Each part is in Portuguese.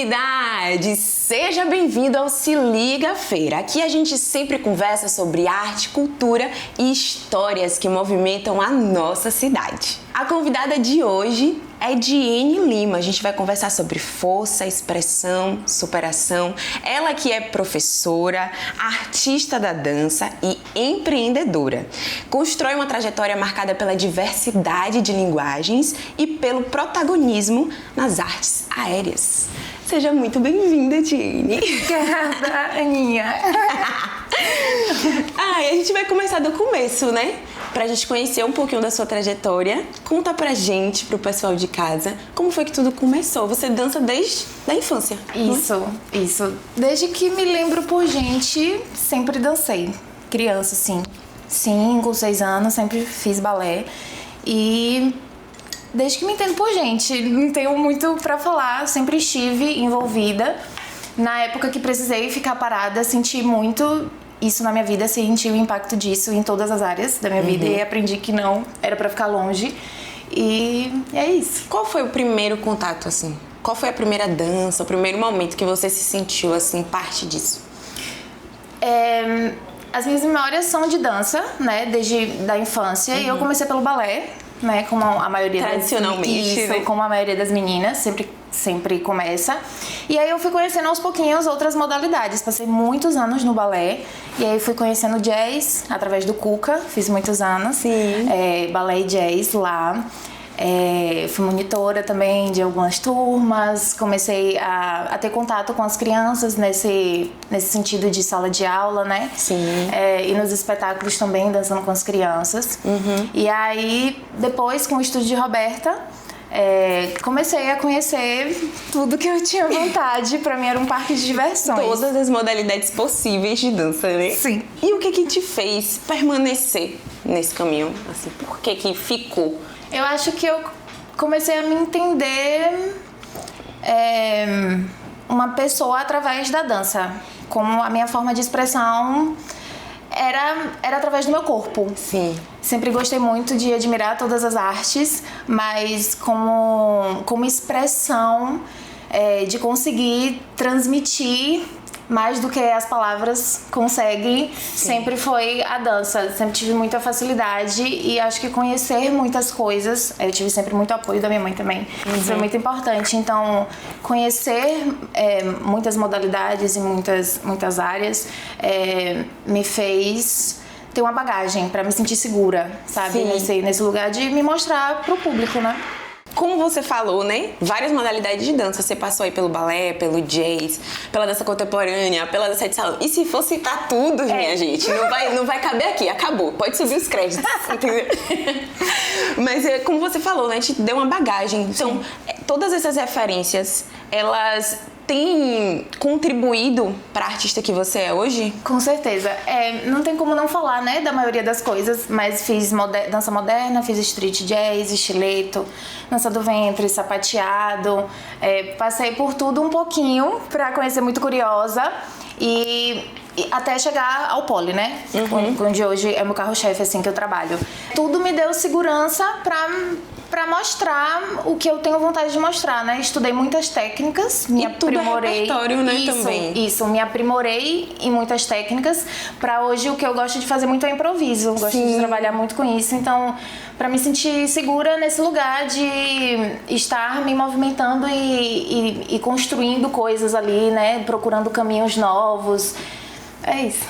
comunidade! Seja bem-vindo ao Se Liga Feira. Aqui a gente sempre conversa sobre arte, cultura e histórias que movimentam a nossa cidade. A convidada de hoje é Diene Lima. A gente vai conversar sobre força, expressão, superação. Ela que é professora, artista da dança e empreendedora. Constrói uma trajetória marcada pela diversidade de linguagens e pelo protagonismo nas artes aéreas. Seja muito bem-vinda, Diene. Obrigada, Aninha. A gente vai começar do começo, né? Pra gente conhecer um pouquinho da sua trajetória. Conta pra gente, pro pessoal de casa, como foi que tudo começou? Você dança desde a infância? Isso. Desde que me lembro por gente, sempre dancei. Criança, assim, 5, 6 anos, sempre fiz balé. E desde que me entendo por gente, não tenho muito pra falar, sempre estive envolvida. Na época que precisei ficar parada, senti muito isso na minha vida, senti o impacto disso em todas as áreas da minha vida e aprendi que não era pra ficar longe. E é isso. Qual foi o primeiro contato, assim? Qual foi a primeira dança, o primeiro momento que você se sentiu, assim, parte disso? As minhas memórias são de dança, né, desde da infância. E eu comecei pelo balé, né, como a maioria tradicionalmente, né? Como a maioria das meninas sempre começa. E aí eu fui conhecendo aos pouquinhos outras modalidades. Passei muitos anos no balé. E aí fui conhecendo jazz através do Cuca. Fiz muitos anos. Sim. Balé e jazz lá. Fui monitora também de algumas turmas. Comecei a ter contato com as crianças nesse sentido de sala de aula, né? Sim. E nos espetáculos também, dançando com as crianças. E aí, depois, com o estúdio de Roberta, comecei a conhecer tudo que eu tinha vontade. Pra mim era um parque de diversões. Todas as modalidades possíveis de dança, né? Sim. E o que te fez permanecer nesse caminho? Assim, por que ficou? Eu acho que eu comecei a me entender uma pessoa através da dança. Como a minha forma de expressão era através do meu corpo. Sim. Sempre gostei muito de admirar todas as artes, mas como expressão de conseguir transmitir mais do que as palavras conseguem, sempre foi a dança. Sempre tive muita facilidade e acho que conhecer muitas coisas, eu tive sempre muito apoio da minha mãe também, isso foi muito importante. Então, conhecer muitas modalidades e muitas áreas me fez ter uma bagagem para me sentir segura, sabe? Nesse lugar de me mostrar pro público, né? Como você falou, né? Várias modalidades de dança. Você passou aí pelo balé, pelo jazz, pela dança contemporânea, pela dança de salão. E se for citar tudo, minha gente, não vai caber aqui. Acabou. Pode subir os créditos, entendeu? Mas como você falou, né? A gente deu uma bagagem. Então, todas essas referências, elas têm contribuído para a artista que você é hoje? Com certeza. Não tem como não falar, né, da maioria das coisas, mas fiz dança moderna, fiz street jazz, estileto, dança do ventre, sapateado. Passei por tudo um pouquinho para conhecer, muito curiosa. E até chegar ao pole, né? Onde hoje é meu carro-chefe, assim, que eu trabalho. Tudo me deu segurança pra mostrar o que eu tenho vontade de mostrar, né? Estudei muitas técnicas, me aprimorei. É repertório, né, também. Isso, me aprimorei em muitas técnicas. Pra hoje, o que eu gosto de fazer muito é improviso. Gosto de trabalhar muito com isso. Então, pra me sentir segura nesse lugar de estar me movimentando e construindo coisas ali, né? Procurando caminhos novos. É isso.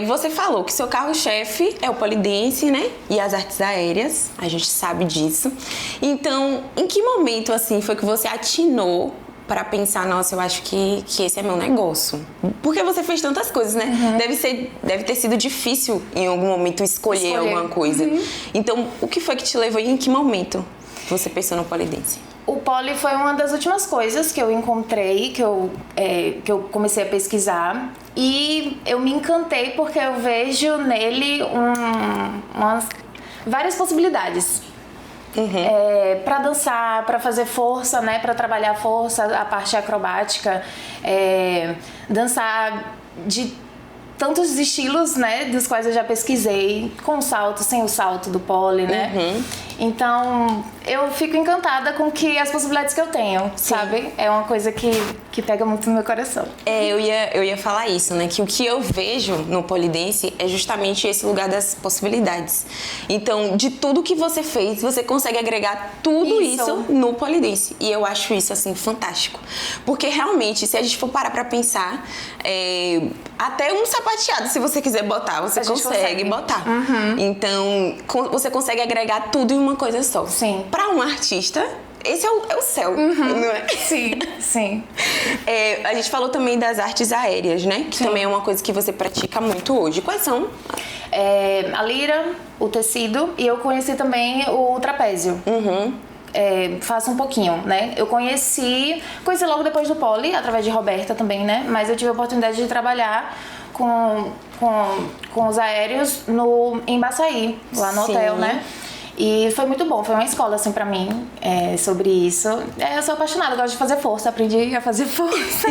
Você falou que seu carro-chefe é o pole dance, né? E as artes aéreas, a gente sabe disso. Então, em que momento, assim, foi que você atinou para pensar, nossa, eu acho que esse é meu negócio? Porque você fez tantas coisas, né? Deve ter sido difícil, em algum momento, escolher alguma coisa. Então, o que foi que te levou e em que momento você pensou no pole dance? O pole foi uma das últimas coisas que eu encontrei, que eu comecei a pesquisar. E eu me encantei porque eu vejo nele várias possibilidades. Para dançar, para fazer força, né? Para trabalhar a força, a parte acrobática. Dançar de tantos estilos, né? Dos quais eu já pesquisei. Com o salto, sem o salto do pole, né? Então, eu fico encantada com as possibilidades que eu tenho, sabe? É uma coisa que pega muito no meu coração. Eu ia falar isso, né? Que o que eu vejo no polidense é justamente esse lugar das possibilidades. Então, de tudo que você fez, você consegue agregar tudo isso no polidense. E eu acho isso, assim, fantástico. Porque, realmente, se a gente for parar pra pensar, até um sapateado, se você quiser botar, você consegue botar. Então, você consegue agregar tudo em uma coisa só. Sim. Pra um artista, esse é o céu, não é? Sim. A gente falou também das artes aéreas, né? Que também é uma coisa que você pratica muito hoje. Quais são? A lira, o tecido, e eu conheci também o trapézio. Faço um pouquinho, né? Eu conheci logo depois do poli, através de Roberta também, né? Mas eu tive a oportunidade de trabalhar com os aéreos em Baçaí, lá no hotel, né? E foi muito bom, foi uma escola, assim, pra mim, sobre isso. Eu sou apaixonada, gosto de fazer força, aprendi a fazer força.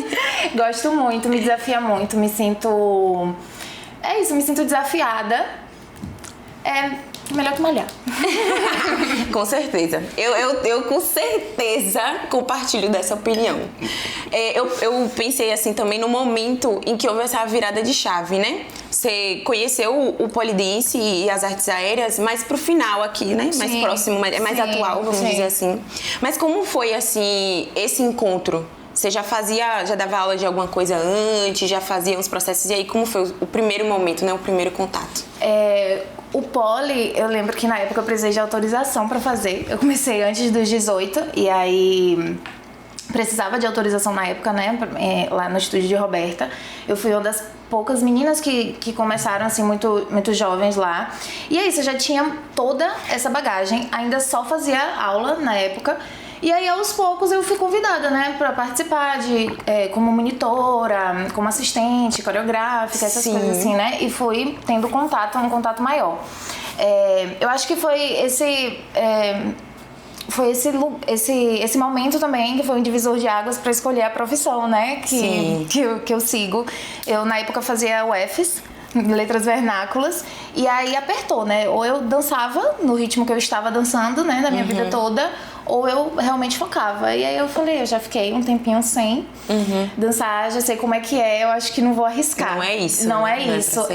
Gosto muito, me desafia muito, me sinto... me sinto desafiada. Melhor que malhar. Com certeza. Eu com certeza compartilho dessa opinião. Eu pensei assim também no momento em que houve essa virada de chave, né? Você conheceu o polidense e as artes aéreas mais pro final aqui, né? Mais próximo, mais atual, vamos dizer assim. Mas como foi, assim, esse encontro? Você já dava aula de alguma coisa antes, já fazia uns processos? E aí, como foi o primeiro momento, né? O primeiro contato? O poli, eu lembro que na época eu precisei de autorização pra fazer. Eu comecei antes dos 18 e aí precisava de autorização na época, né? Lá no estúdio de Roberta. Eu fui uma das poucas meninas que começaram, assim, muito, muito jovens lá. E é isso, eu já tinha toda essa bagagem. Ainda só fazia aula na época. E aí, aos poucos, eu fui convidada, né, pra participar como monitora, como assistente, coreográfica, essas coisas assim, né? E fui tendo um contato maior. Eu acho que foi esse momento também que foi um divisor de águas para escolher a profissão, né? Que eu sigo. Eu, na época, fazia UFES, letras vernáculas, e aí apertou, né? Ou eu dançava no ritmo que eu estava dançando, né, na minha vida toda, ou eu realmente focava. E aí eu falei, eu já fiquei um tempinho sem dançar, já sei como é que é, eu acho que não vou arriscar. Não é isso. Não é isso.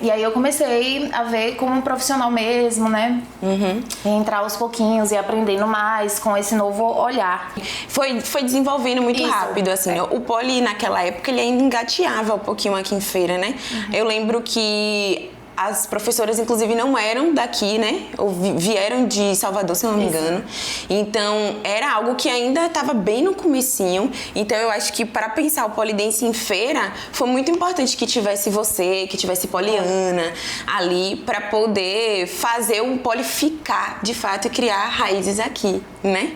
E aí eu comecei a ver como um profissional mesmo, né? E entrar aos pouquinhos e aprendendo mais com esse novo olhar. Foi desenvolvendo muito rápido, assim. O poli, naquela época, ele ainda engateava um pouquinho aqui em Feira, né? Eu lembro que as professoras, inclusive, não eram daqui, né? Ou vieram de Salvador, se eu não me engano. Então, era algo que ainda estava bem no comecinho. Então, eu acho que para pensar o polidense em Feira, foi muito importante que tivesse você, que tivesse Poliana ali, para poder fazer o poli ficar, de fato, e criar raízes aqui, né?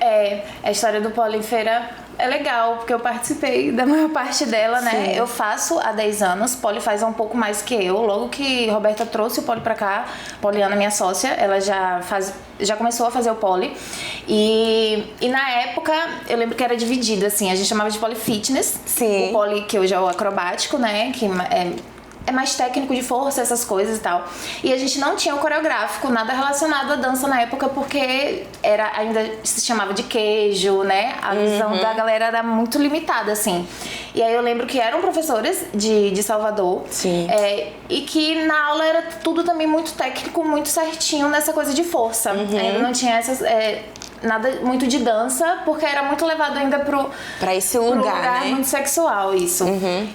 A história do poli em Feira é legal, porque eu participei da maior parte dela, né? Eu faço há 10 anos, Poli faz um pouco mais que eu. Logo que Roberta trouxe o Poli pra cá, Poliana, minha sócia, ela já começou a fazer o Poli. E na época, eu lembro que era dividido, assim, a gente chamava de Poli Fitness. O Poli, que hoje é o acrobático, né? Que é mais técnico de força, essas coisas e tal. E a gente não tinha o coreográfico, nada relacionado à dança na época, porque ainda se chamava de queijo, né? A visão da galera era muito limitada, assim. E aí eu lembro que eram professores de Salvador. E que na aula era tudo também muito técnico, muito certinho nessa coisa de força. Ainda não tinha essas... nada muito de dança, porque era muito levado ainda pra esse lugar, né? Muito sexual, isso.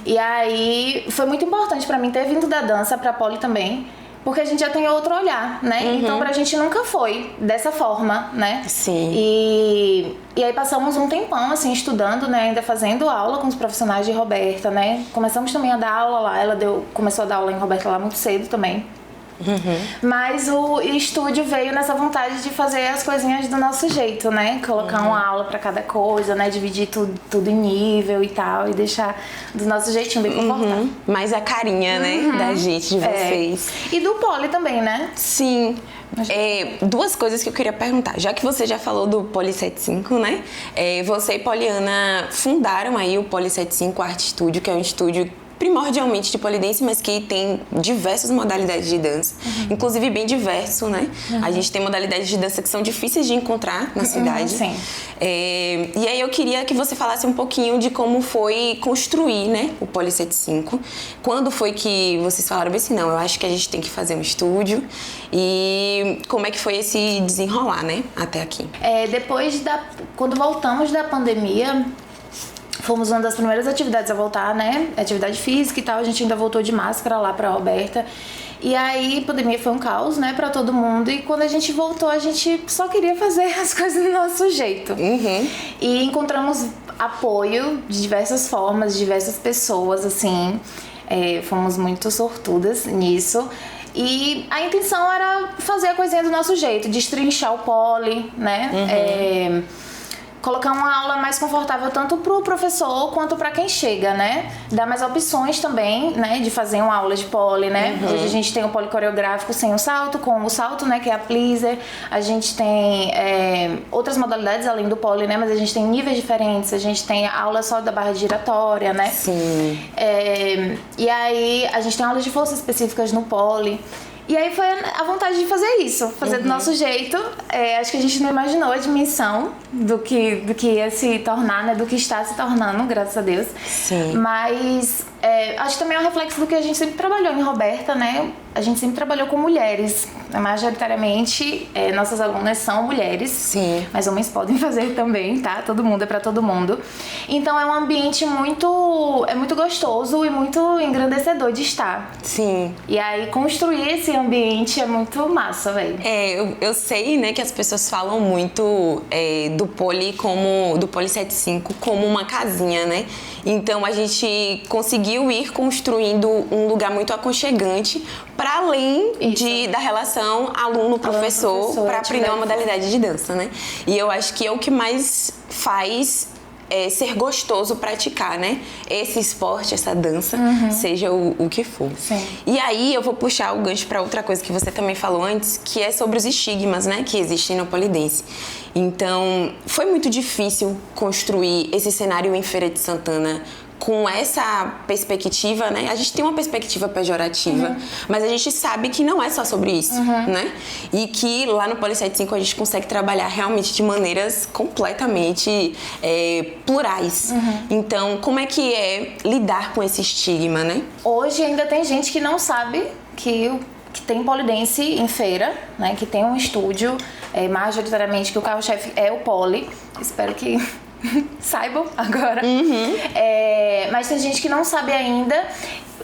E aí foi muito importante pra mim ter vindo da dança pra Poli também, porque a gente já tem outro olhar, né? Então pra gente nunca foi dessa forma, né? E aí passamos um tempão, assim, estudando, né? Ainda fazendo aula com os profissionais de Roberta, né? Começamos também a dar aula lá, ela começou a dar aula em Roberta lá muito cedo também. Mas o estúdio veio nessa vontade de fazer as coisinhas do nosso jeito, né? Colocar uma aula pra cada coisa, né? Dividir tudo em nível e tal, e deixar do nosso jeitinho bem confortável. Mais a carinha, né? Da gente, de vocês. E do Poli também, né? Sim. Duas coisas que eu queria perguntar. Já que você já falou do Poli 75, né? Você e Poliana fundaram aí o Poli 75 Art Studio, que é um estúdio primordialmente de polidense, mas que tem diversas modalidades de dança, inclusive bem diverso, né? A gente tem modalidades de dança que são difíceis de encontrar na cidade. Sim. E aí eu queria que você falasse um pouquinho de como foi construir, né, o Poli 75. Quando foi que vocês falaram assim, não, eu acho que a gente tem que fazer um estúdio, e como é que foi esse desenrolar, né, até aqui? Quando voltamos da pandemia, fomos uma das primeiras atividades a voltar, né? Atividade física e tal. A gente ainda voltou de máscara lá pra Roberta. E aí, a pandemia foi um caos, né? Pra todo mundo. E quando a gente voltou, a gente só queria fazer as coisas do nosso jeito. E encontramos apoio de diversas formas, de diversas pessoas, assim. Fomos muito sortudas nisso. E a intenção era fazer a coisinha do nosso jeito, destrinchar o poli, né? Colocar uma aula mais confortável tanto pro professor quanto para quem chega, né? Dar mais opções também, né? De fazer uma aula de poli, né? Hoje a gente tem o poli coreográfico sem o salto, com o salto, né? Que é a pleaser. A gente tem outras modalidades além do poli, né? Mas a gente tem níveis diferentes. A gente tem aula só da barra giratória, né? Sim. E aí a gente tem aulas de força específicas no poli. E aí foi a vontade de fazer isso, fazer do nosso jeito. Acho que a gente não imaginou a dimensão do que ia se tornar, né? Do que está se tornando, graças a Deus. Sim. Mas acho que também é um reflexo do que a gente sempre trabalhou em Roberta, né? A gente sempre trabalhou com mulheres. Majoritariamente, nossas alunas são mulheres. Sim. Mas homens podem fazer também, tá? Todo mundo é pra todo mundo. Então é um ambiente muito gostoso e muito engrandecedor de estar. Sim. E aí construir esse ambiente é muito massa, velho. Eu sei, né, que as pessoas falam muito do Poli 75 como uma casinha, né? Então a gente conseguiu ir construindo um lugar muito aconchegante para além da relação aluno-professor para aprender uma modalidade de dança, né? E eu acho que é o que mais faz ser gostoso praticar, né? Esse esporte, essa dança, seja o que for. Sim. E aí eu vou puxar o gancho para outra coisa que você também falou antes, que é sobre os estigmas, né? Que existem no polidense. Então, foi muito difícil construir esse cenário em Feira de Santana com essa perspectiva, né? A gente tem uma perspectiva pejorativa, mas a gente sabe que não é só sobre isso, né? E que lá no Poli 75 a gente consegue trabalhar realmente de maneiras completamente plurais. Então, como é que é lidar com esse estigma, né? Hoje ainda tem gente que não sabe que tem polidense em Feira, né? Que tem um estúdio, majoritariamente que o carro-chefe é o poli. Espero que saibam agora. Mas tem gente que não sabe ainda.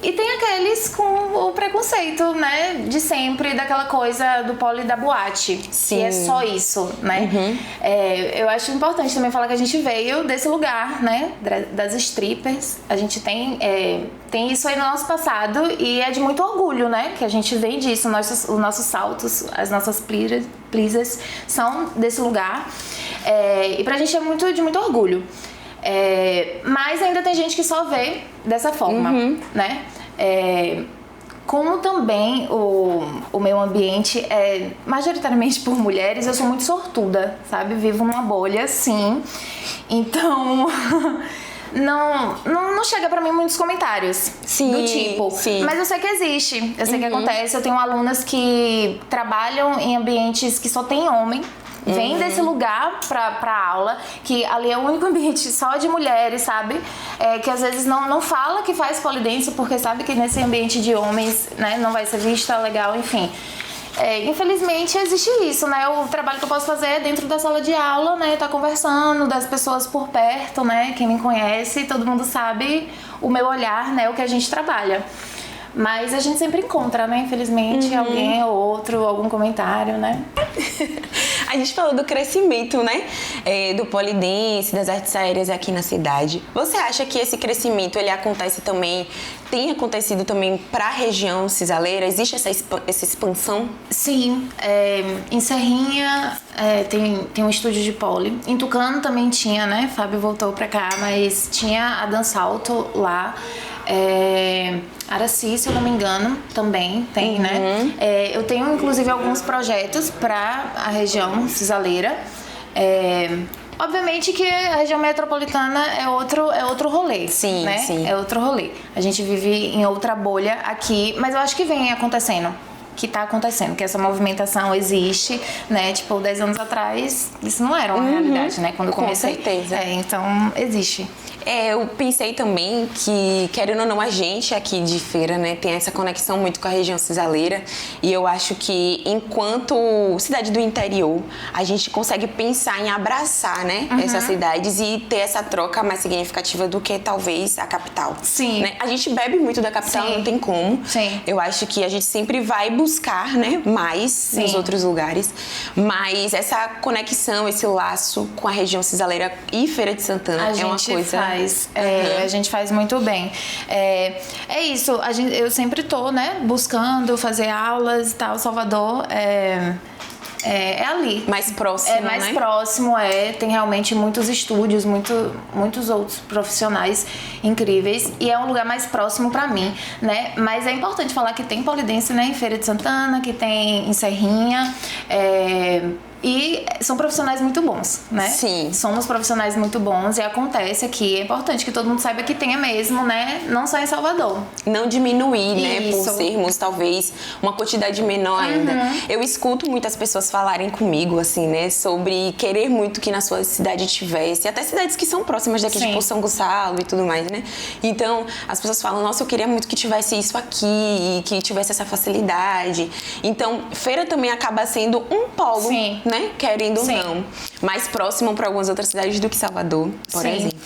E tem aqueles com o preconceito, né? De sempre, daquela coisa do poli da boate. Sim. Que é só isso, né? Eu acho importante também falar que a gente veio desse lugar, né? Das strippers. A gente tem isso aí no nosso passado e é de muito orgulho, né? Que a gente vem disso. Os nossos saltos, as nossas pleasers são desse lugar. E pra gente é de muito orgulho. Mas ainda tem gente que só vê dessa forma, né? Como também o meu ambiente é majoritariamente por mulheres, eu sou muito sortuda, sabe? Vivo numa bolha, sim. Então, não chega pra mim muitos comentários do tipo. Sim. Mas eu sei que existe, eu sei que acontece. Eu tenho alunas que trabalham em ambientes que só tem homem. Vem desse lugar pra aula, que ali é o único ambiente só de mulheres, sabe? Que às vezes não fala que faz polidense porque sabe que nesse ambiente de homens, né, não vai ser vista legal, enfim. Infelizmente existe isso, né? O trabalho que eu posso fazer é dentro da sala de aula, né? Tá conversando, das pessoas por perto, né? Quem me conhece, todo mundo sabe o meu olhar, né? O que a gente trabalha. Mas a gente sempre encontra, né? Infelizmente, alguém ou outro, algum comentário, né? A gente falou do crescimento, né? Do polidense, das artes aéreas aqui na cidade. Você acha que esse crescimento, ele acontece também, tem acontecido também para a região cisaleira? Existe essa expansão? Sim. Em Serrinha tem um estúdio de poli. Em Tucano também tinha, né? Fábio voltou pra cá, mas tinha a Dança Alto lá. Araci, se eu não me engano, também tem, né? Eu tenho, inclusive, alguns projetos para a região cisaleira. Obviamente que a região metropolitana é outro rolê, Sim, né? sim. É outro rolê. A gente vive em outra bolha aqui, mas eu acho que vem acontecendo. Que tá acontecendo, que essa movimentação existe, né? Tipo, 10 anos atrás, isso não era uma realidade, né? Quando eu comecei. Com certeza. Então, existe. Eu pensei também que, querendo ou não, a gente aqui de Feira, né, tem essa conexão muito com a região cisaleira, e eu acho que, enquanto cidade do interior, a gente consegue pensar em abraçar, né, essas cidades e ter essa troca mais significativa do que, talvez, a capital. Sim. Né? A gente bebe muito da capital, Sim. não tem como. Sim. Eu acho que a gente sempre vai buscar, né, mais nos outros lugares, mas essa conexão, esse laço com a região cisaleira e Feira de Santana é uma coisa... A gente faz muito bem. É isso, eu sempre tô, né, buscando fazer aulas e tal. Salvador é ali. Mais próximo, É mais né? próximo, tem realmente muitos estúdios, muitos outros profissionais incríveis. E é um lugar mais próximo pra mim, né? Mas é importante falar que tem polidense, né, em Feira de Santana, que tem em Serrinha. E são profissionais muito bons, né? Sim. Somos profissionais muito bons e acontece aqui. É importante que todo mundo saiba que tenha mesmo, né? Não só em Salvador. Não diminuir, né? Por Isso. sermos, talvez, uma quantidade menor ainda. Eu escuto muitas pessoas falarem comigo, assim, né? Sobre querer muito que na sua cidade tivesse. Até cidades que são próximas daqui, Sim. tipo São Gonçalo e tudo mais, né? Então, as pessoas falam, nossa, eu queria muito que tivesse isso aqui e que tivesse essa facilidade. Então, Feira também acaba sendo um polo, Sim. né? Querendo ou Sim. não. Mais próximo para algumas outras cidades do que Salvador, por Sim. exemplo.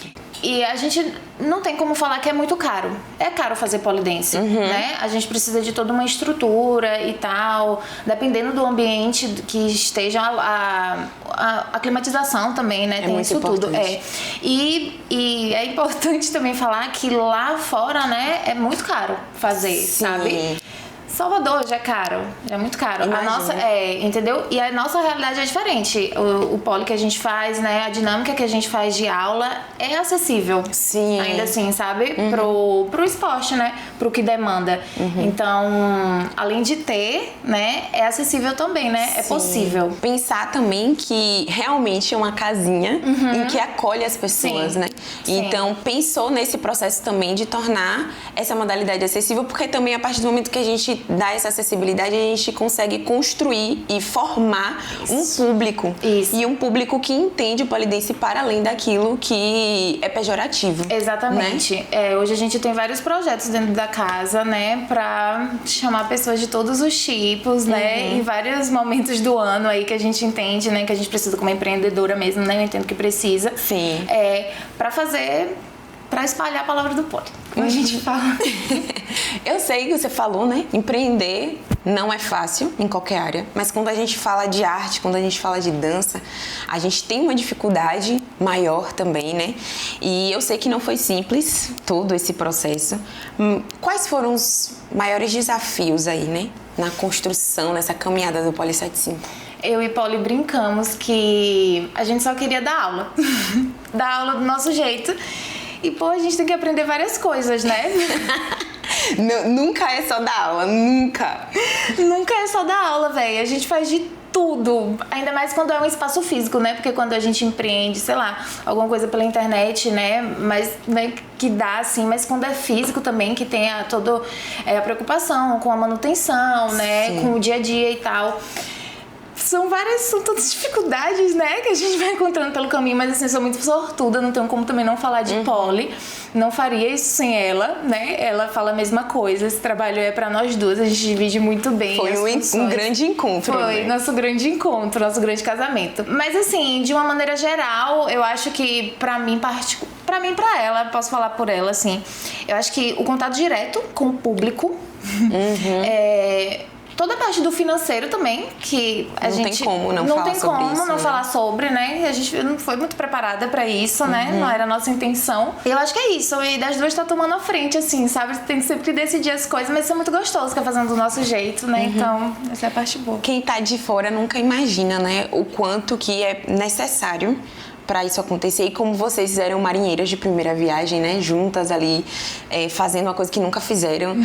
E a gente não tem como falar que é muito caro. É caro fazer polidense, né? A gente precisa de toda uma estrutura e tal. Dependendo do ambiente que esteja, a climatização também, né? Tem muito isso tudo. importante. E é importante também falar que lá fora, né? É muito caro fazer, Sim. sabe? Salvador já é caro, já é muito caro. Imagina. A nossa, entendeu? E a nossa realidade é diferente. O poli que a gente faz, né? A dinâmica que a gente faz de aula é acessível. Sim. Ainda assim, sabe? Pro esporte, né? Pro que demanda. Então, além de ter, né? É acessível também, né? É possível. Pensar também que realmente é uma casinha em que acolhe as pessoas, Sim. né? Sim. Então, pensou nesse processo também de tornar essa modalidade acessível, porque também a partir do momento que a gente dá essa acessibilidade, a gente consegue construir e formar um público. Isso. E um público que entende o polidense para além daquilo que é pejorativo. Exatamente. Né? Hoje a gente tem vários projetos dentro da casa, né? Pra chamar pessoas de todos os tipos, né? Em vários momentos do ano aí que a gente entende, né? Que a gente precisa como empreendedora mesmo, né? Eu entendo que precisa. Sim. Pra espalhar a palavra do poli, como a gente fala. Eu sei que você falou, né? Empreender não é fácil em qualquer área, mas quando a gente fala de arte, quando a gente fala de dança, a gente tem uma dificuldade maior também, né? E eu sei que não foi simples todo esse processo. Quais foram os maiores desafios aí, né? Na construção, nessa caminhada do Poli 75? Eu e Poli brincamos que a gente só queria dar aula. Dar aula do nosso jeito. E, pô, a gente tem que aprender várias coisas, né? Nunca é só dar aula, nunca. Nunca é só dar aula, velho. A gente faz de tudo. Ainda mais quando é um espaço físico, né? Porque quando a gente empreende, sei lá, alguma coisa pela internet, né? Mas né, que dá, assim. Mas quando é físico também, que tem toda a preocupação com a manutenção, né? Sim. Com o dia a dia e tal. São todas dificuldades, né, que a gente vai encontrando pelo caminho, mas assim, eu sou muito sortuda, não tenho como também não falar de Poli, não faria isso sem ela, né, ela fala a mesma coisa, esse trabalho é pra nós duas, a gente divide muito bem. Foi um grande encontro. Foi, né? nosso grande encontro, nosso grande casamento. Mas assim, de uma maneira geral, eu acho que pra mim, pra ela, posso falar por ela, assim, eu acho que o contato direto com o público, toda a parte do financeiro também, que a gente... Não tem como não falar sobre isso, né? falar sobre, né? A gente não foi muito preparada pra isso, né? Não era a nossa intenção. E eu acho que é isso. E das duas tá tomando a frente, assim, sabe? Tem sempre que decidir as coisas, mas isso é muito gostoso, que é fazendo do nosso jeito, né? Então, essa é a parte boa. Quem tá de fora nunca imagina, né? O quanto que é necessário para isso acontecer e como vocês fizeram marinheiras de primeira viagem, né? Juntas ali, fazendo uma coisa que nunca fizeram.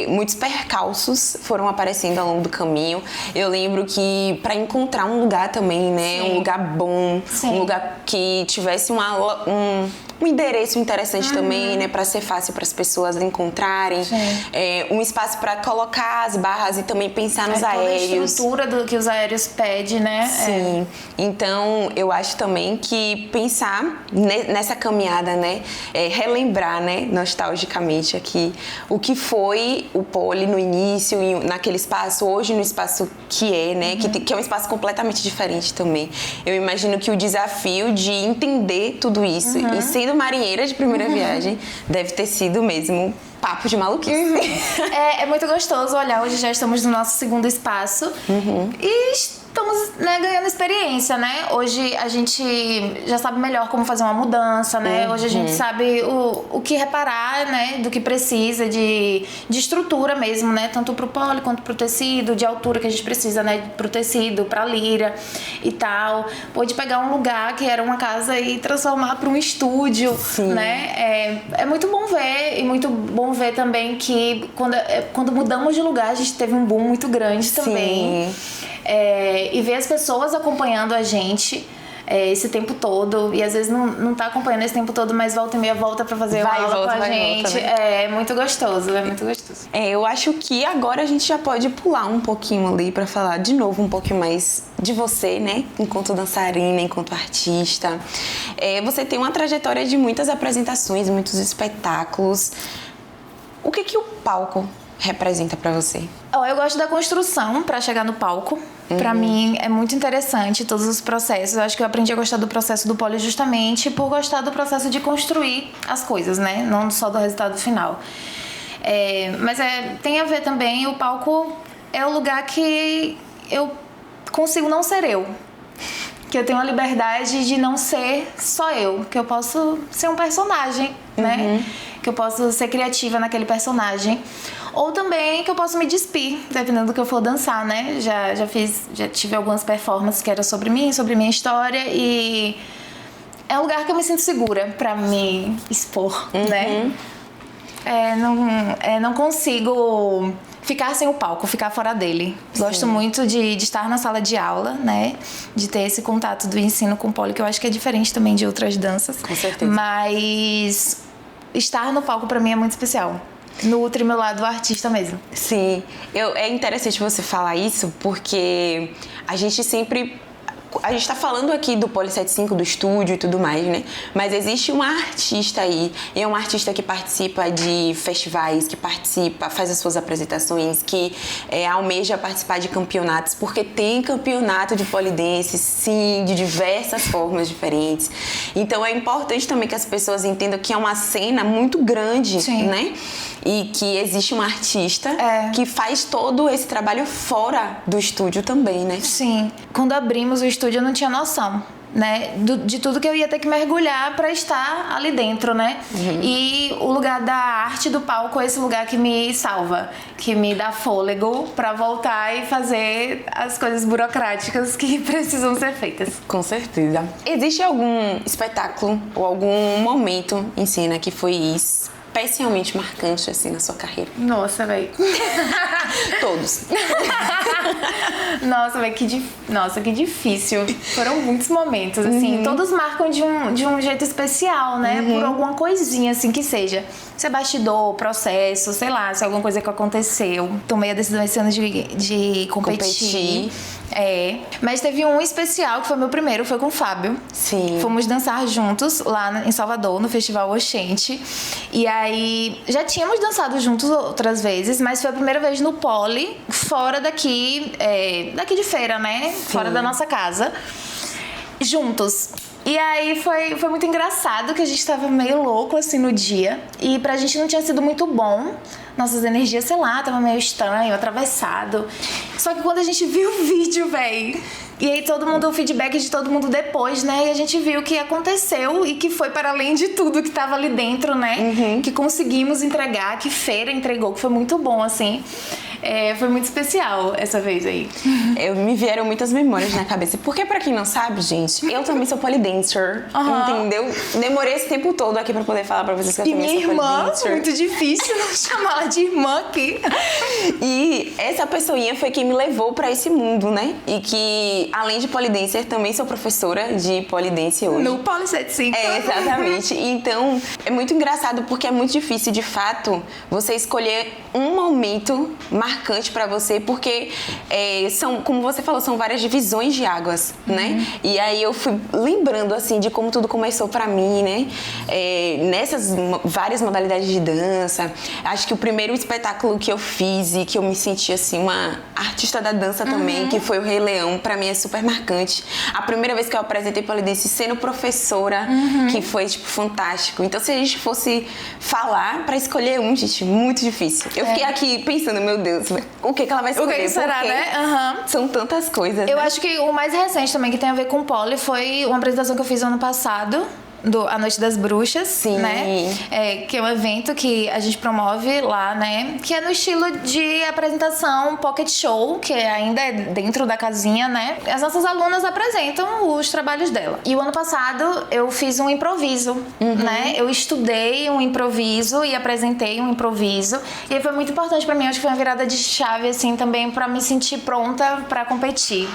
Muitos percalços foram aparecendo ao longo do caminho. Eu lembro que para encontrar um lugar também, né? Sim. Um lugar bom, sim, um lugar que tivesse um endereço interessante também, né, para ser fácil para as pessoas encontrarem, um espaço para colocar as barras e também pensar nos aéreos. Toda a estrutura que os aéreos pedem, né? Sim. Então, eu acho também que pensar nessa caminhada, né, relembrar, né, nostalgicamente aqui o que foi o Poli no início, naquele espaço, hoje no espaço que é, né, que é um espaço completamente diferente também. Eu imagino que o desafio de entender tudo isso e sendo marinheira de primeira viagem deve ter sido mesmo papo de maluquice. É muito gostoso olhar. Hoje já estamos no nosso segundo espaço e estamos, né, ganhando experiência, né? Hoje a gente já sabe melhor como fazer uma mudança, né? Hoje a gente sabe o que reparar, né? Do que precisa de estrutura mesmo, né? Tanto pro poli quanto pro tecido, de altura que a gente precisa, né? Pro tecido, pra lira e tal. Pode pegar um lugar que era uma casa e transformar para um estúdio, né? É muito bom ver, e muito bom ver também que quando mudamos de lugar a gente teve um boom muito grande também. E ver as pessoas acompanhando a gente esse tempo todo, e às vezes não tá acompanhando esse tempo todo, mas volta e meia volta pra fazer uma aula com a gente. Volta, né? É muito gostoso, é muito gostoso. Eu acho que agora a gente já pode pular um pouquinho ali pra falar de novo um pouquinho mais de você, né? Enquanto dançarina, enquanto artista. Você tem uma trajetória de muitas apresentações, muitos espetáculos. O que o palco representa pra você? Eu gosto da construção pra chegar no palco. Pra mim é muito interessante todos os processos. Eu acho que eu aprendi a gostar do processo do poli justamente por gostar do processo de construir as coisas, né? Não só do resultado final. Mas tem a ver também, o palco é o lugar que eu consigo não ser eu. Que eu tenho a liberdade de não ser só eu. Que eu posso ser um personagem, né? Que eu posso ser criativa naquele personagem. Ou também que eu posso me despir, dependendo do que eu for dançar, né? Já tive algumas performances que eram sobre mim, sobre minha história, e é um lugar que eu me sinto segura pra me expor, né? Não consigo ficar sem o palco, ficar fora dele. Gosto muito de estar na sala de aula, né? De ter esse contato do ensino com o poli, que eu acho que é diferente também de outras danças. Com certeza. Mas estar no palco pra mim é muito especial. Nutre meu lado artista mesmo. Sim, é interessante você falar isso, porque a gente tá falando aqui do Poli 75, do estúdio e tudo mais, né? Mas existe uma artista aí, e é uma artista que participa de festivais, que faz as suas apresentações, que almeja participar de campeonatos, porque tem campeonato de polidense, sim, de diversas formas diferentes. Então é importante também que as pessoas entendam que é uma cena muito grande, né? E que existe uma artista que faz todo esse trabalho fora do estúdio também, né? Sim. Quando abrimos o estúdio eu não tinha noção, né? De tudo que eu ia ter que mergulhar pra estar ali dentro, né? E o lugar da arte do palco é esse lugar que me salva, que me dá fôlego pra voltar e fazer as coisas burocráticas que precisam ser feitas. Com certeza. Existe algum espetáculo ou algum momento em cena que foi especialmente marcante, assim, na sua carreira? Nossa, velho. Todos. Nossa, velho, que difícil. Foram muitos momentos, assim. Todos marcam de um jeito especial, né? Por alguma coisinha, assim, que seja. Se é bastidor, processo, sei lá, se é alguma coisa que aconteceu. Tomei a decisão esse ano de competir. Mas teve um especial, que foi meu primeiro, foi com o Fábio. Sim. Fomos dançar juntos lá em Salvador, no Festival Oxente. E aí, já tínhamos dançado juntos outras vezes, mas foi a primeira vez no Poli, fora daqui de feira, né? Sim. Fora da nossa casa. Juntos. E aí foi muito engraçado, que a gente tava meio louco, assim, no dia. E pra gente não tinha sido muito bom. Nossas energias, sei lá, tava meio estranho, atravessado. Só que quando a gente viu o vídeo, véi... E aí o feedback de todo mundo depois, né? E a gente viu o que aconteceu e que foi para além de tudo que tava ali dentro, né? Que conseguimos entregar, que Feira entregou, que foi muito bom, assim. Foi muito especial essa vez aí. Me vieram muitas memórias na cabeça. Porque, pra quem não sabe, gente, eu também sou polidancer, entendeu? Demorei esse tempo todo aqui pra poder falar pra vocês que eu também sou polidancer. Muito difícil chamar ela de irmã aqui. E essa pessoinha foi quem me levou pra esse mundo, né? E que, além de polidancer, também sou professora de polidense hoje. No Poli 75. Exatamente. Então, é muito engraçado porque é muito difícil, de fato, você escolher um momento marcante pra você, porque são, como você falou, são várias divisões de águas, né? E aí eu fui lembrando, assim, de como tudo começou pra mim, né? Nessas várias modalidades de dança. Acho que o primeiro espetáculo que eu fiz e que eu me senti, assim, uma artista da dança também, que foi o Rei Leão, pra mim é super marcante. A primeira vez que eu apresentei polidense sendo professora, que foi, tipo, fantástico. Então, se a gente fosse falar pra escolher um, gente, muito difícil. Eu fiquei aqui pensando, meu Deus, o que ela vai escolher? O que será, porque né? são tantas coisas. Eu né? acho que o mais recente também que tem a ver com poli foi uma apresentação que eu fiz ano passado. A Noite das Bruxas, Sim. né? Que é um evento que a gente promove lá, né? Que é no estilo de apresentação pocket show, que ainda é dentro da casinha, né? As nossas alunas apresentam os trabalhos dela. E o ano passado eu fiz um improviso, né? Eu estudei um improviso e apresentei um improviso. E aí foi muito importante pra mim, acho que foi uma virada de chave, assim, também pra me sentir pronta pra competir.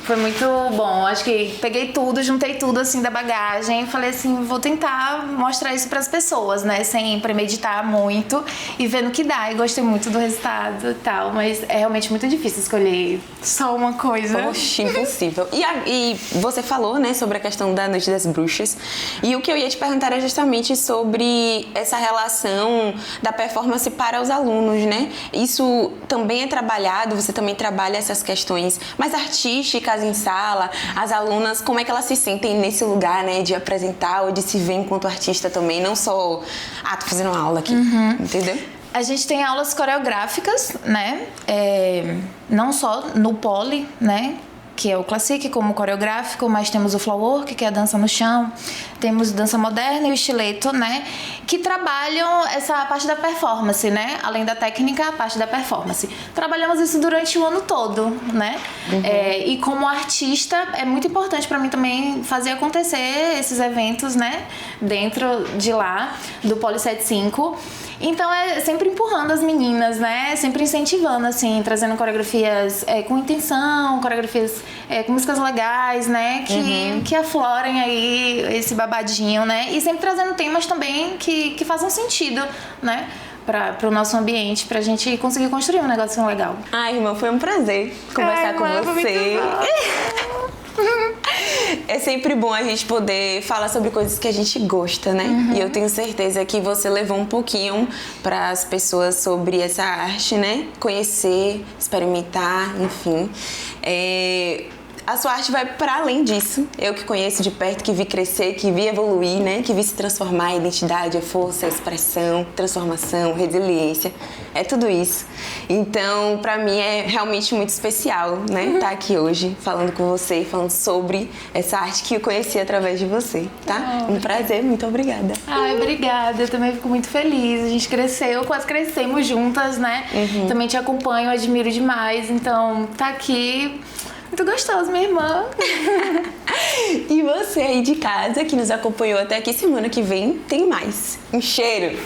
Foi muito bom. Acho que peguei tudo, juntei tudo, assim, da bagagem e falei assim, vou tentar mostrar isso pras pessoas, né? Sem premeditar muito e vendo que dá. E gostei muito do resultado e tal, mas é realmente muito difícil escolher só uma coisa. Poxa, impossível. E você falou, né, sobre a questão da Noite das Bruxas. E o que eu ia te perguntar é justamente sobre essa relação da performance para os alunos, né? Isso também é trabalhado, você também trabalha essas questões mais artísticas em sala. As alunas, como é que elas se sentem nesse lugar, né, de apresentar ou de se ver enquanto artista também, não só, tô fazendo uma aula aqui, entendeu? A gente tem aulas coreográficas, né? Não só no poli, né? Que é o classic como coreográfico, mas temos o floor work, que é a dança no chão, temos dança moderna e o estileto, né? Que trabalham essa parte da performance, né? Além da técnica, a parte da performance. Trabalhamos isso durante o ano todo, né? E como artista, é muito importante pra mim também fazer acontecer esses eventos, né? Dentro de lá, do Poli 75. Então é sempre empurrando as meninas, né? Sempre incentivando, assim, trazendo coreografias com intenção, coreografias com músicas legais, né? Que aflorem aí esse babadinho, né? E sempre trazendo temas também que façam sentido, né? Para o nosso ambiente, pra gente conseguir construir um negócio legal. Ai, irmã, foi um prazer conversar com você. É sempre bom a gente poder falar sobre coisas que a gente gosta, né? E eu tenho certeza que você levou um pouquinho para as pessoas sobre essa arte, né? Conhecer, experimentar, enfim. A sua arte vai para além disso. Eu que conheço de perto, que vi crescer, que vi evoluir, né? Que vi se transformar em identidade, a força, a expressão, transformação, resiliência. É tudo isso. Então, para mim é realmente muito especial, né? Estar aqui hoje falando com você, falando sobre essa arte que eu conheci através de você, tá? Um prazer, muito obrigada. Ai, obrigada. Eu também fico muito feliz. A gente cresceu, quase crescemos juntas, né? Também te acompanho, admiro demais. Então, tá aqui... Muito gostoso, minha irmã. E você aí de casa que nos acompanhou até aqui, semana que vem tem mais. Um cheiro!